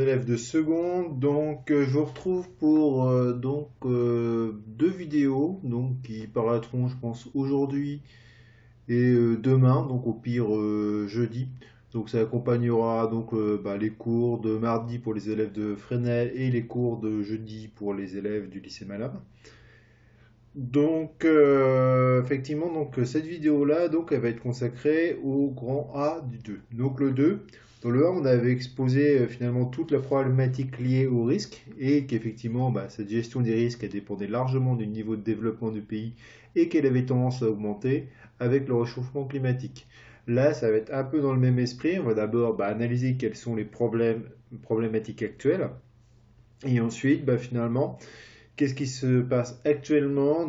Élève de seconde, donc je vous retrouve pour deux vidéos qui paraîtront je pense aujourd'hui et demain, donc au pire jeudi. Donc ça accompagnera les cours de mardi pour les élèves de Fresnel et les cours de jeudi pour les élèves du lycée Malherbe. Effectivement, cette vidéo-là, elle va être consacrée au grand A du 2. Donc le 2, dans le 1, on avait exposé finalement toute la problématique liée au risque et qu'effectivement, cette gestion des risques, elle dépendait largement du niveau de développement du pays et qu'elle avait tendance à augmenter avec le réchauffement climatique. Là, ça va être un peu dans le même esprit. On va d'abord analyser quels sont les problématiques actuelles et ensuite, finalement, qu'est-ce qui se passe actuellement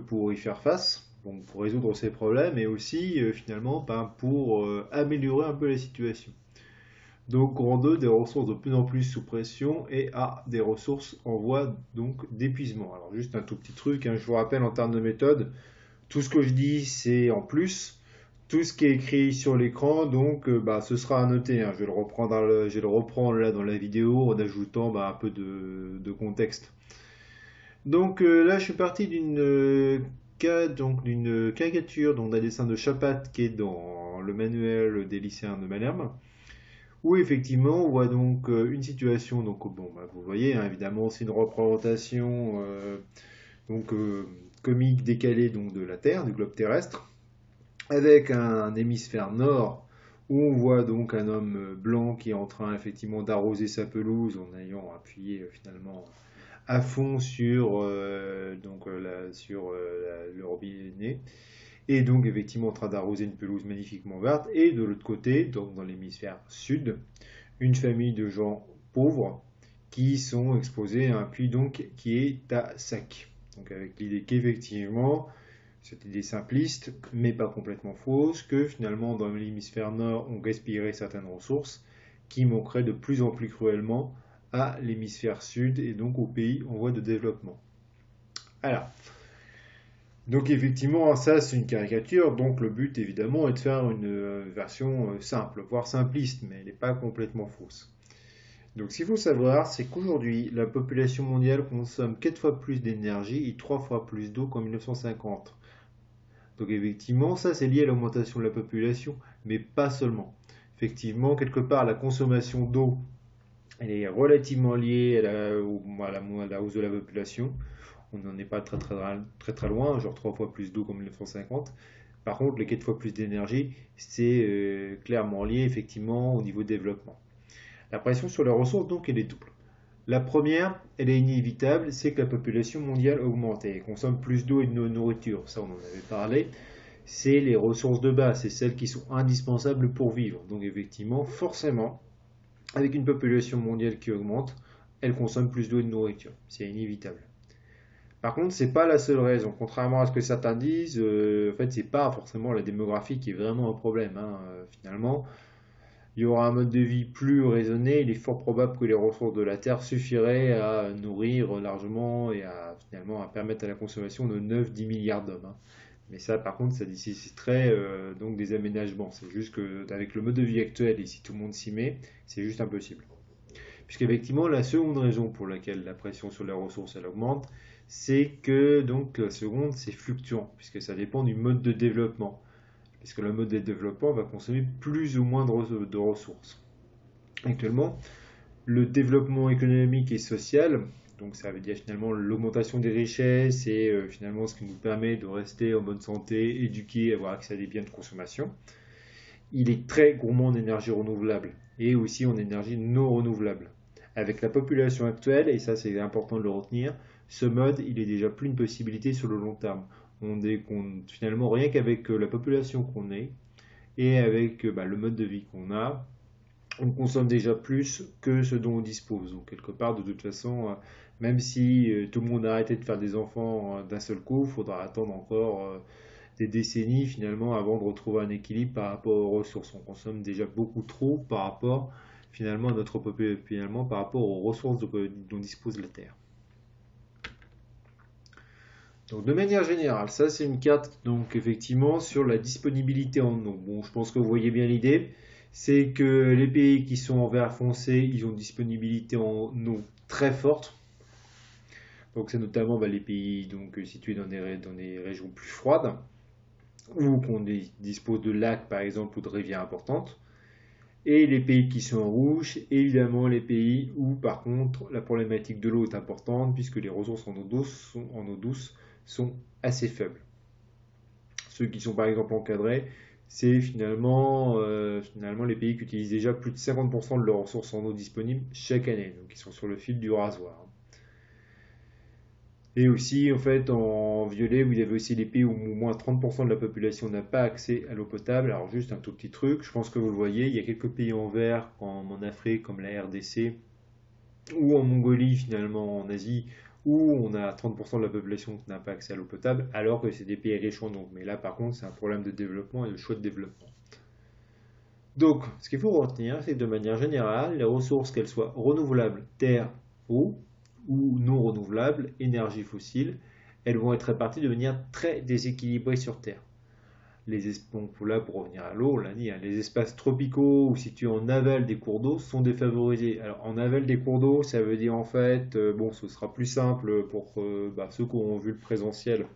pour y faire face, pour résoudre ces problèmes et aussi finalement pour améliorer un peu la situation. Donc en deux, des ressources de plus en plus sous pression et à des ressources en voie d'épuisement. Alors juste un tout petit truc, hein, je vous rappelle en termes de méthode, tout ce que je dis c'est en plus. Tout ce qui est écrit sur l'écran, ce sera à noter, hein. Je vais le reprendre là dans la vidéo en ajoutant un peu de contexte. Là, je suis parti d'une caricature d'un dessin de Chapat qui est dans le manuel des lycéens de Malherbe, où effectivement on voit une situation. Vous voyez, hein, évidemment, c'est une représentation comique décalée de la Terre, du globe terrestre, avec un hémisphère nord où on voit un homme blanc qui est en train effectivement d'arroser sa pelouse en ayant appuyé finalement à fond sur le robinet et donc effectivement en train d'arroser une pelouse magnifiquement verte et de l'autre côté, dans l'hémisphère sud, une famille de gens pauvres qui sont exposés à un puits qui est à sac. Donc avec l'idée qu'effectivement, cette idée simpliste, mais pas complètement fausse, que finalement dans l'hémisphère nord, on gaspillerait certaines ressources qui manqueraient de plus en plus cruellement à l'hémisphère sud et donc aux pays en voie de développement. Alors, effectivement, ça c'est une caricature, donc le but évidemment est de faire une version simple, voire simpliste, mais elle n'est pas complètement fausse. Donc ce qu'il faut savoir, c'est qu'aujourd'hui, la population mondiale consomme 4 fois plus d'énergie et 3 fois plus d'eau qu'en 1950. Donc effectivement, ça c'est lié à l'augmentation de la population, mais pas seulement. Effectivement, quelque part, la consommation d'eau, elle est relativement liée à la hausse de la population. On n'en est pas très loin, genre 3 fois plus d'eau qu'en 1950. Par contre, les 4 fois plus d'énergie, c'est clairement lié effectivement au niveau de développement. La pression sur les ressources, elle est double. La première, elle est inévitable, c'est que la population mondiale augmente et consomme plus d'eau et de nourriture. Ça, on en avait parlé. C'est les ressources de base, c'est celles qui sont indispensables pour vivre. Donc effectivement, forcément, avec une population mondiale qui augmente, elle consomme plus d'eau et de nourriture. C'est inévitable. Par contre, c'est pas la seule raison. Contrairement à ce que certains disent, en fait, c'est pas forcément la démographie qui est vraiment un problème, hein. Finalement, il y aura un mode de vie plus raisonné. Il est fort probable que les ressources de la Terre suffiraient à nourrir largement et finalement à permettre à la consommation de 9-10 milliards d'hommes, hein. Mais ça, par contre, ça nécessiterait des aménagements. C'est juste qu'avec le mode de vie actuel et si tout le monde s'y met, c'est juste impossible. Puisqu'effectivement, la seconde raison pour laquelle la pression sur les ressources elle augmente, c'est que la seconde, c'est fluctuant, puisque ça dépend du mode de développement. Puisque le mode de développement va consommer plus ou moins de ressources. Actuellement, le développement économique et social, donc ça veut dire finalement l'augmentation des richesses et finalement ce qui nous permet de rester en bonne santé, éduqués, avoir accès à des biens de consommation, il est très gourmand en énergie renouvelable et aussi en énergie non renouvelable. Avec la population actuelle, et ça c'est important de le retenir, ce mode il est déjà plus une possibilité sur le long terme. Finalement, rien qu'avec la population qu'on est et avec le mode de vie qu'on a, on consomme déjà plus que ce dont on dispose. Donc quelque part, de toute façon, même si tout le monde a arrêté de faire des enfants d'un seul coup, il faudra attendre encore des décennies finalement avant de retrouver un équilibre par rapport aux ressources. On consomme déjà beaucoup trop par rapport finalement à notre population, finalement par rapport aux ressources dont dispose la Terre. Donc de manière générale, ça c'est une carte effectivement sur la disponibilité en eau. Bon, je pense que vous voyez bien l'idée. c'est que les pays qui sont en vert foncé, ils ont une disponibilité en eau très forte. Donc c'est notamment les pays situés dans des régions plus froides ou qu'on dispose de lacs par exemple ou de rivières importantes. Et les pays qui sont en rouge, évidemment les pays où par contre la problématique de l'eau est importante puisque les ressources en eau douce sont assez faibles. Ceux qui sont par exemple encadrés, c'est finalement les pays qui utilisent déjà plus de 50% de leurs ressources en eau disponibles chaque année, donc ils sont sur le fil du rasoir. Et aussi, en fait, en violet, vous avez aussi les pays où au moins 30% de la population n'a pas accès à l'eau potable. Alors, juste un tout petit truc, je pense que vous le voyez, il y a quelques pays en vert, comme en Afrique, comme la RDC, ou en Mongolie, finalement, en Asie, où on a 30% de la population qui n'a pas accès à l'eau potable, alors que c'est des pays riches en eau. Mais là, par contre, c'est un problème de développement et de choix de développement. Donc, ce qu'il faut retenir, c'est que de manière générale, les ressources, qu'elles soient renouvelables, terre, eau, ou non renouvelables, énergie fossile, elles vont être réparties de manière très déséquilibrée sur Terre. Donc là, pour revenir à l'eau, on l'a dit, les espaces tropicaux ou situés en aval des cours d'eau sont défavorisés. Alors en aval des cours d'eau, ça veut dire en fait, ce sera plus simple pour ceux qui auront vu le présentiel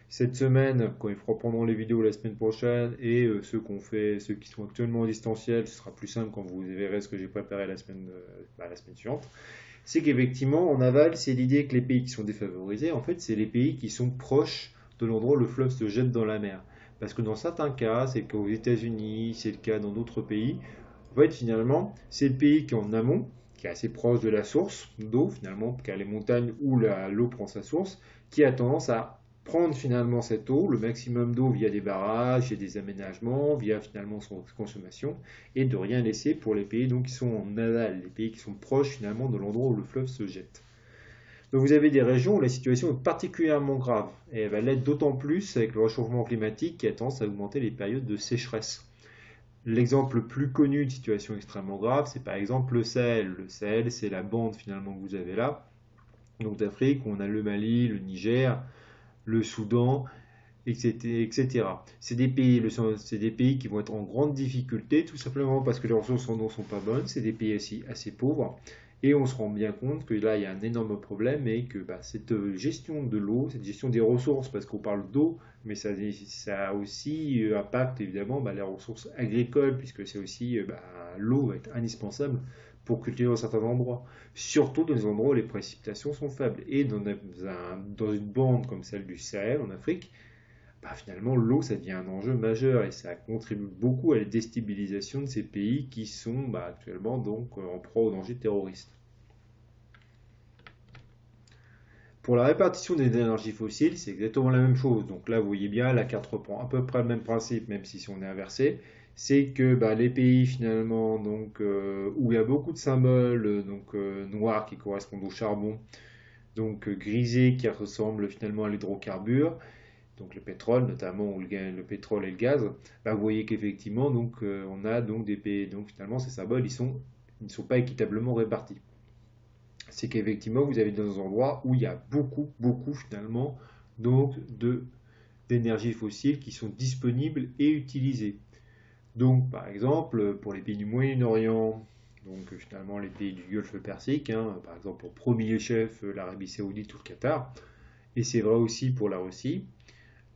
cette semaine, quand ils reprendront les vidéos la semaine prochaine, et ceux qui sont actuellement en distanciel, ce sera plus simple quand vous verrez ce que j'ai préparé la semaine suivante. C'est qu'effectivement, en aval, c'est l'idée que les pays qui sont défavorisés, en fait, c'est les pays qui sont proches de l'endroit où le fleuve se jette dans la mer. Parce que dans certains cas, c'est le cas aux États-Unis, c'est le cas dans d'autres pays, en fait, finalement, c'est le pays qui est en amont, qui est assez proche de la source d'eau, finalement, qui a les montagnes où l'eau prend sa source, qui a tendance à prendre finalement cette eau, le maximum d'eau via des barrages et des aménagements, via finalement son consommation, et de rien laisser pour les pays qui sont en aval, les pays qui sont proches finalement de l'endroit où le fleuve se jette. Donc vous avez des régions où la situation est particulièrement grave, et elle va l'être d'autant plus avec le réchauffement climatique qui a tendance à augmenter les périodes de sécheresse. L'exemple le plus connu de situation extrêmement grave, c'est par exemple le Sahel. Le Sahel, c'est la bande finalement que vous avez là, donc d'Afrique, où on a le Mali, le Niger, le Soudan, etc. C'est des pays qui vont être en grande difficulté, tout simplement parce que les ressources en eau ne sont pas bonnes. C'est des pays assez pauvres. Et on se rend bien compte que là, il y a un énorme problème et que cette gestion de l'eau, cette gestion des ressources, parce qu'on parle d'eau, mais ça a aussi impact évidemment les ressources agricoles, puisque c'est aussi l'eau va être indispensable pour cultiver dans certains endroits, surtout dans les endroits où les précipitations sont faibles. Et dans une bande comme celle du Sahel en Afrique, finalement l'eau ça devient un enjeu majeur et ça contribue beaucoup à la déstabilisation de ces pays qui sont actuellement en proie au danger terroriste. Pour la répartition des énergies fossiles, c'est exactement la même chose. Donc là, vous voyez bien, la carte reprend à peu près le même principe, même si on est inversé. C'est que les pays finalement où il y a beaucoup de symboles noirs qui correspondent au charbon, grisés qui ressemblent finalement à l'hydrocarbure, donc le pétrole notamment, ou le pétrole et le gaz, vous voyez qu'effectivement on a des pays, finalement ces symboles ils ne sont pas équitablement répartis. C'est qu'effectivement vous avez des endroits où il y a beaucoup finalement d'énergie fossile qui sont disponibles et utilisées. Donc par exemple pour les pays du Moyen-Orient, finalement les pays du Golfe Persique, par exemple pour premier chef l'Arabie Saoudite ou le Qatar, et c'est vrai aussi pour la Russie,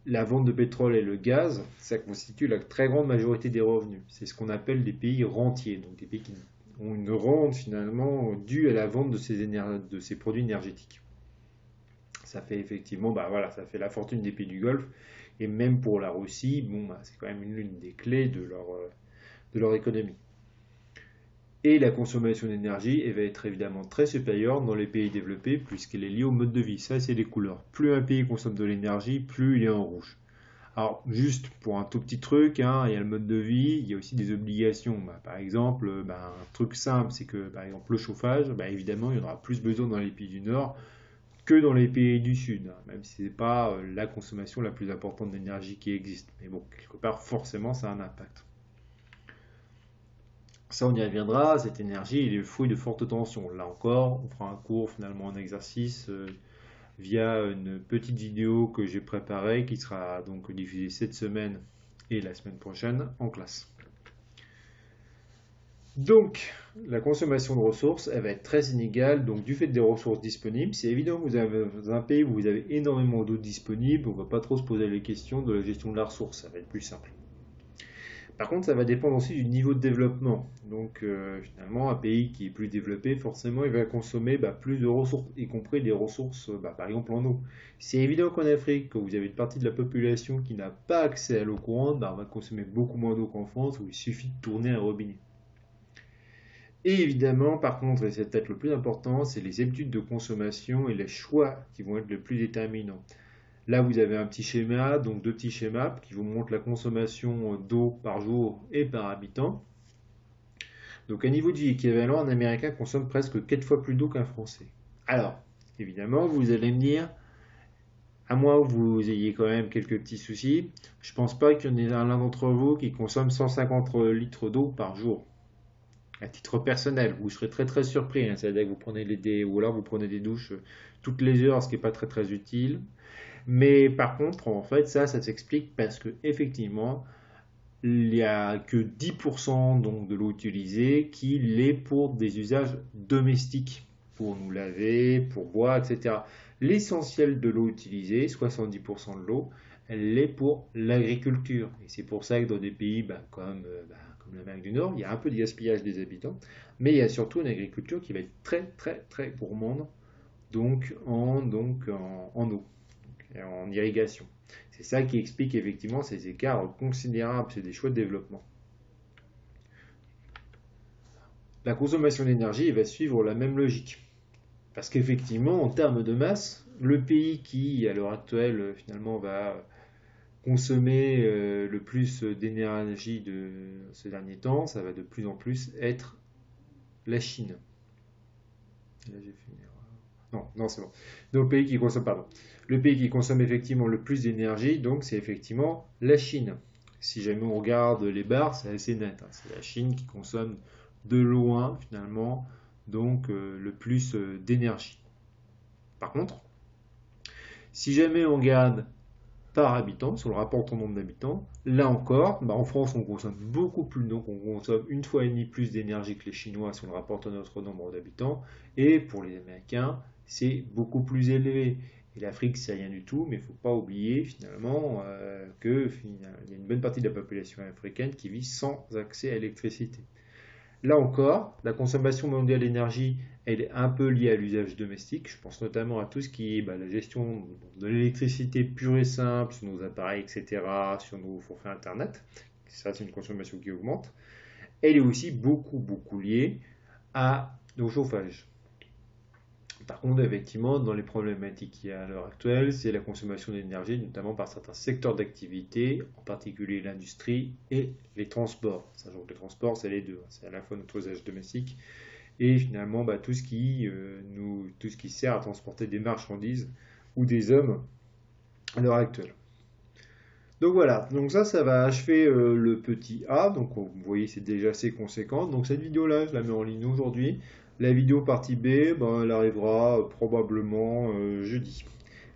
la vente de pétrole et le gaz, ça constitue la très grande majorité des revenus. C'est ce qu'on appelle des pays rentiers, donc des pays qui ont une rente finalement due à la vente de ces produits énergétiques. Ça fait effectivement, ça fait la fortune des pays du Golfe, et même pour la Russie, c'est quand même l'une des clés de leur économie. Et la consommation d'énergie elle va être évidemment très supérieure dans les pays développés puisqu'elle est liée au mode de vie. Ça, c'est les couleurs. Plus un pays consomme de l'énergie, plus il est en rouge. Alors, juste pour un tout petit truc, il y a le mode de vie, il y a aussi des obligations. Par exemple, un truc simple, c'est que par exemple le chauffage, évidemment, il y en aura plus besoin dans les pays du Nord que dans les pays du Sud, même si ce n'est pas la consommation la plus importante d'énergie qui existe. Mais bon, quelque part, forcément, ça a un impact. Ça, on y reviendra, cette énergie est le fruit de fortes tensions. Là encore, on fera un cours, finalement un exercice via une petite vidéo que j'ai préparée qui sera donc diffusée cette semaine et la semaine prochaine en classe. Donc, la consommation de ressources, elle va être très inégale, donc du fait des ressources disponibles. C'est évident que vous avez dans un pays où vous avez énormément d'eau disponible, on ne va pas trop se poser les questions de la gestion de la ressource, ça va être plus simple. Par contre, ça va dépendre aussi du niveau de développement. Donc, finalement, un pays qui est plus développé, forcément, il va consommer plus de ressources, y compris des ressources, par exemple en eau. C'est évident qu'en Afrique, quand vous avez une partie de la population qui n'a pas accès à l'eau courante, on va consommer beaucoup moins d'eau qu'en France, où il suffit de tourner un robinet. Et évidemment, par contre, et c'est peut-être le plus important, c'est les habitudes de consommation et les choix qui vont être le plus déterminants. Là, vous avez un petit schéma, donc deux petits schémas qui vous montrent la consommation d'eau par jour et par habitant. Donc, à niveau du équivalent, un Américain consomme presque 4 fois plus d'eau qu'un Français. Alors, évidemment, vous allez me dire, à moins que vous ayez quand même quelques petits soucis, je pense pas qu'il y en ait l'un d'entre vous qui consomme 150 litres d'eau par jour. À titre personnel, vous serez très très surpris, hein. C'est-à-dire que vous prenez ou alors vous prenez des douches toutes les heures, ce qui n'est pas très très utile. Mais par contre, en fait, ça s'explique parce que effectivement, il n'y a que 10% donc, de l'eau utilisée qui l'est pour des usages domestiques, pour nous laver, pour boire, etc. L'essentiel de l'eau utilisée, 70% de l'eau, elle l'est pour l'agriculture. Et c'est pour ça que dans des pays comme l'Amérique du Nord, il y a un peu de gaspillage des habitants, mais il y a surtout une agriculture qui va être très très très gourmande en eau et en irrigation. C'est ça qui explique effectivement ces écarts considérables, c'est des choix de développement. La consommation d'énergie va suivre la même logique. Parce qu'effectivement, en termes de masse, le pays qui, à l'heure actuelle, finalement, va consommer le plus d'énergie de ces derniers temps, ça va de plus en plus être la Chine. Là, j'ai fait une erreur. Non, non, c'est bon. Donc, le pays qui consomme effectivement le plus d'énergie, donc c'est effectivement la Chine. Si jamais on regarde les barres, c'est assez net, hein. C'est la Chine qui consomme de loin finalement donc le plus d'énergie. Par contre, si jamais on regarde par habitant, sur le rapport au nombre d'habitants, là encore, en France on consomme beaucoup plus, donc on consomme une fois et demie plus d'énergie que les Chinois si on le rapporte à notre nombre d'habitants, et pour les Américains, c'est beaucoup plus élevé. Et l'Afrique, c'est rien du tout, mais il ne faut pas oublier finalement qu'il y a une bonne partie de la population africaine qui vit sans accès à l'électricité. Là encore, la consommation mondiale d'énergie, elle est un peu liée à l'usage domestique. Je pense notamment à tout ce qui est la gestion de l'électricité pure et simple sur nos appareils, etc., sur nos forfaits Internet. Ça, c'est une consommation qui augmente. Elle est aussi beaucoup, beaucoup liée au chauffage. Par contre, effectivement, dans les problématiques qu'il y a à l'heure actuelle, c'est la consommation d'énergie, notamment par certains secteurs d'activité, en particulier l'industrie et les transports. Sachant que les transports, c'est les deux. C'est à la fois notre usage domestique et finalement tout ce qui sert à transporter des marchandises ou des hommes à l'heure actuelle. Donc voilà, donc ça va achever le petit A. Donc vous voyez, c'est déjà assez conséquent. Donc cette vidéo-là, je la mets en ligne aujourd'hui. La vidéo partie B, elle arrivera probablement jeudi.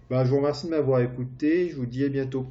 Je vous remercie de m'avoir écouté. Je vous dis à bientôt.